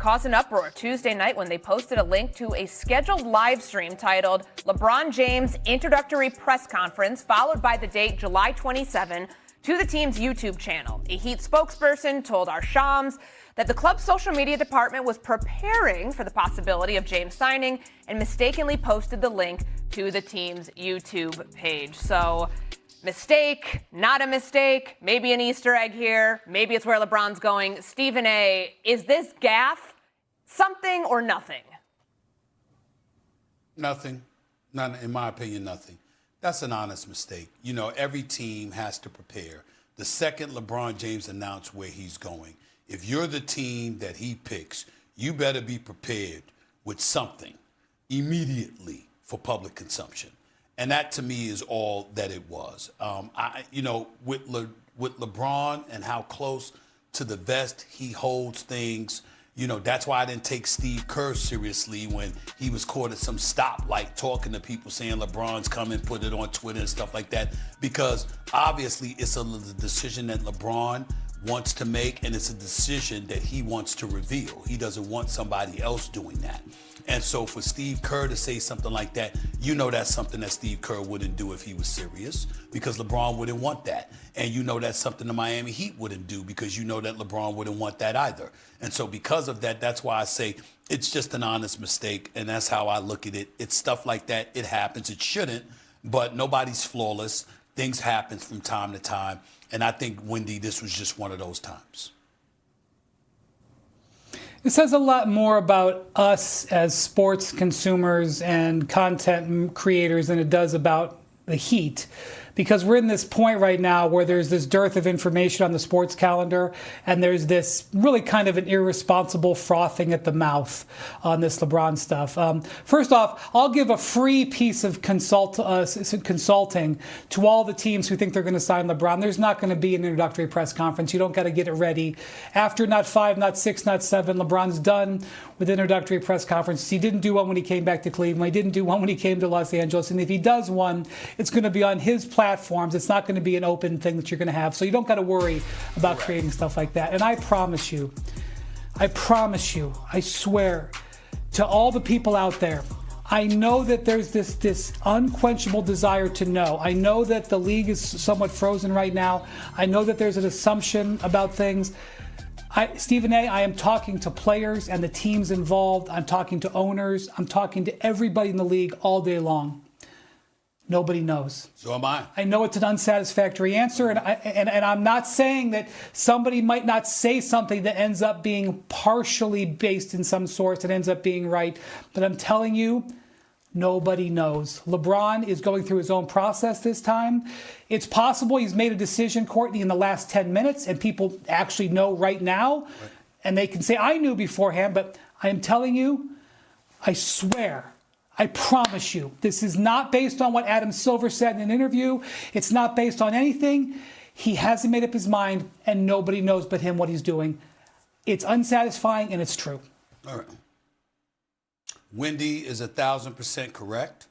caused an uproar Tuesday night when they posted a link to a scheduled live stream titled LeBron James Introductory Press Conference, followed by the date July 27, to the team's YouTube channel. A Heat spokesperson told our Shams that the club's social media department was preparing for the possibility of James signing and mistakenly posted the link to the team's YouTube page. So, mistake, not a mistake, maybe an Easter egg here, maybe it's where LeBron's going. Stephen A., is this gaffe something or nothing? Nothing. None, in my opinion, nothing. That's an honest mistake. You know, every team has to prepare. The second LeBron James announced where he's going, if you're the team that he picks, you better be prepared with something immediately for public consumption. And that, to me, is all that it was. With LeBron and how close to the vest he holds things, that's why I didn't take Steve Kerr seriously when he was caught at some stoplight talking to people saying LeBron's coming, put it on Twitter and stuff like that, because obviously it's a decision that LeBron wants to make, and it's a decision that he wants to reveal. He doesn't want somebody else doing that. And so for Steve Kerr to say something like that, that's something that Steve Kerr wouldn't do if he was serious, because LeBron wouldn't want that. And that's something the Miami Heat wouldn't do, because that LeBron wouldn't want that either. And so because of that, that's why I say it's just an honest mistake, and that's how I look at it. It's stuff like that. It happens. It shouldn't, but nobody's flawless. Things happen from time to time. And I think, Wendy, this was just one of those times. It says a lot more about us as sports consumers and content creators than it does about the Heat, because we're in this point right now where there's this dearth of information on the sports calendar, and there's this really kind of an irresponsible frothing at the mouth on this LeBron stuff. First off, I'll give a free piece of consulting to all the teams who think they're going to sign LeBron. There's not going to be an introductory press conference. You don't got to get it ready. After not 5, not 6, not 7, LeBron's done with introductory press conferences. He didn't do one when he came back to Cleveland. He didn't do one when he came to Los Angeles. And if he does one, it's going to be on his platforms. It's not going to be an open thing that you're going to have. So you don't got to worry about creating stuff like that. And I promise you, I swear to all the people out there, I know that there's this unquenchable desire to know. I know that the league is somewhat frozen right now. I know that there's an assumption about things. Stephen A., I am talking to players and the teams involved. I'm talking to owners. I'm talking to everybody in the league all day long. Nobody knows. So am I. I know it's an unsatisfactory answer, and I'm not saying that somebody might not say something that ends up being partially based in some source that ends up being right, but I'm telling you, nobody knows. LeBron is going through his own process this time. It's possible he's made a decision, Courtney, in the last 10 minutes, and people actually know right now, and they can say, I knew beforehand, but I am telling you, I swear, I promise you, this is not based on what Adam Silver said in an interview. It's not based on anything. He hasn't made up his mind, and nobody knows but him what he's doing. It's unsatisfying, and it's true. All right. Wendy is 1,000% correct.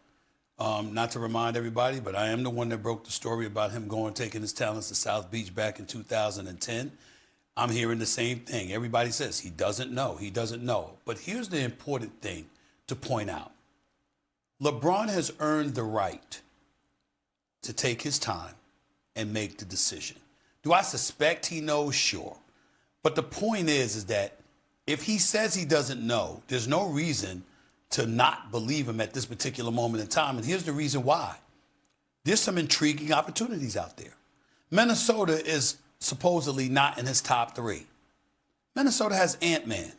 Not to remind everybody, but I am the one that broke the story about him taking his talents to South Beach back in 2010. I'm hearing the same thing. Everybody says he doesn't know. He doesn't know. But here's the important thing to point out. LeBron has earned the right to take his time and make the decision. Do I suspect he knows? Sure. But the point is that if he says he doesn't know, there's no reason to not believe him at this particular moment in time. And here's the reason why. There's some intriguing opportunities out there. Minnesota is supposedly not in his top 3. Minnesota has Ant-Man.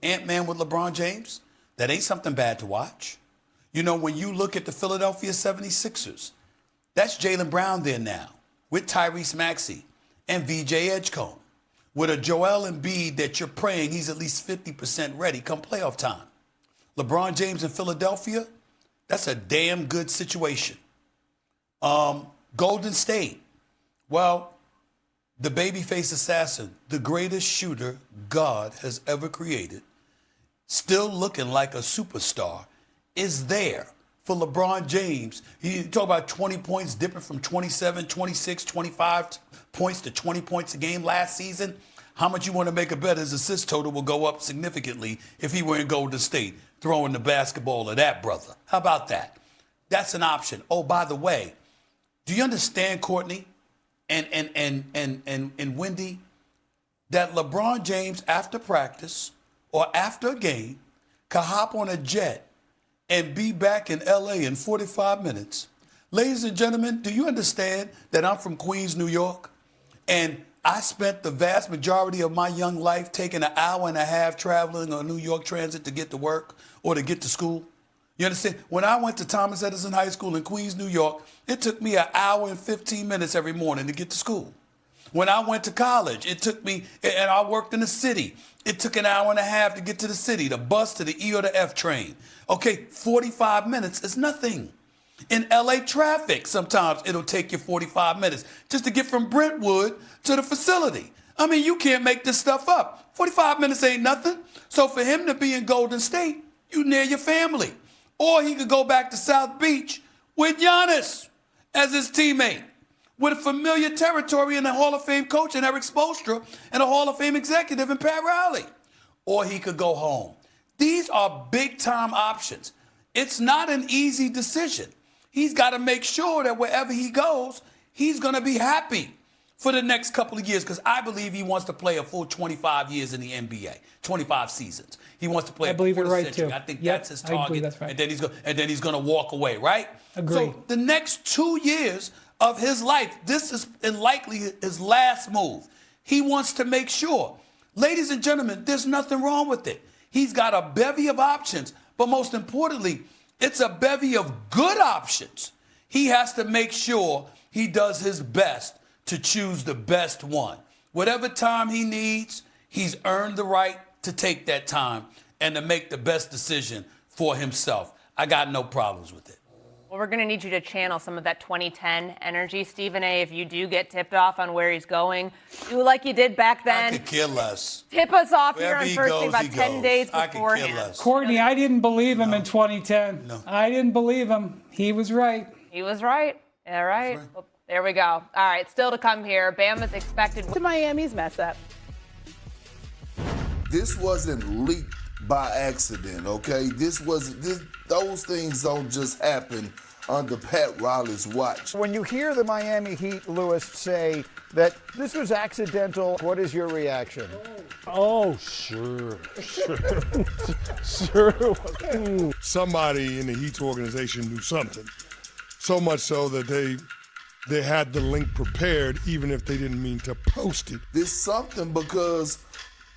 Ant-Man with LeBron James. That ain't something bad to watch. When you look at the Philadelphia 76ers, that's Jaylen Brown there now with Tyrese Maxey and VJ Edgecombe. With a Joel Embiid that you're praying he's at least 50% ready come playoff time. LeBron James in Philadelphia, that's a damn good situation. Golden State, well, the babyface assassin, the greatest shooter God has ever created, still looking like a superstar, is there for LeBron James. You talk about 20 points dipping from 27, 26, 25 points to 20 points a game last season. How much you want to make a bet his assist total will go up significantly if he were in Golden State throwing the basketball at that brother? How about that? That's an option. Oh, by the way, do you understand, Courtney and Wendy, that LeBron James after practice or after a game could hop on a jet and be back in LA in 45 minutes? Ladies and gentlemen, do you understand that I'm from Queens, New York? And I spent the vast majority of my young life taking an hour and a half traveling on New York Transit to get to work or to get to school. You understand? When I went to Thomas Edison High School in Queens, New York, it took me an hour and 15 minutes every morning to get to school. When I went to college, it took me, and I worked in the city, it took an hour and a half to get to the city, the bus to the E or the F train. Okay, 45 minutes is nothing. In LA traffic, sometimes it'll take you 45 minutes just to get from Brentwood to the facility. I mean, you can't make this stuff up. 45 minutes ain't nothing. So for him to be in Golden State, you near your family. Or he could go back to South Beach with Giannis as his teammate, with a familiar territory in the Hall of Fame coach in Eric Spoelstra and a Hall of Fame executive in Pat Riley. Or he could go home. These are big-time options. It's not an easy decision. He's got to make sure that wherever he goes, he's going to be happy for the next couple of years, because I believe he wants to play a full 25 years in the NBA, 25 seasons. He wants to play a full century. I think that's his target. I believe that's right. And then he's going to walk away, right? Agree. So the next 2 years of his life, this is likely his last move. He wants to make sure. Ladies and gentlemen, there's nothing wrong with it. He's got a bevy of options, but most importantly, it's a bevy of good options. He has to make sure he does his best to choose the best one. Whatever time he needs, he's earned the right to take that time and to make the best decision for himself. I got no problems with it. Well, we're going to need you to channel some of that 2010 energy, Stephen A. If you do get tipped off on where he's going, do like you did back then. I could care less. Tip us off Wherever here on First Thing about 10 days I could beforehand. care less. Courtney, I didn't believe him in 2010. No. I didn't believe him. He was right. He was right. All right. right. Well, there we go. All right. Still to come here. Bama's expected to Miami's mess up. This wasn't leaked by accident, okay? Those things don't just happen under Pat Riley's watch. When you hear the Miami Heat, Lewis, say that this was accidental, what is your reaction? Oh, sure. Somebody in the Heat organization knew something. So much so that they had the link prepared, even if they didn't mean to post it. This something because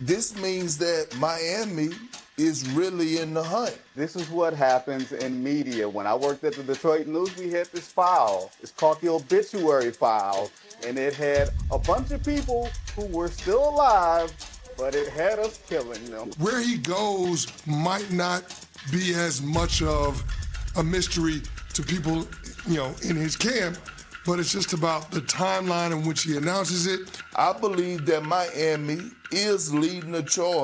this means that Miami is really in the hunt. This is what happens in media. When I worked at the Detroit News, we had this file. It's called the obituary file, and it had a bunch of people who were still alive, but it had us killing them. Where he goes might not be as much of a mystery to people, in his camp, but it's just about the timeline in which he announces it. I believe that Miami is leading the charge.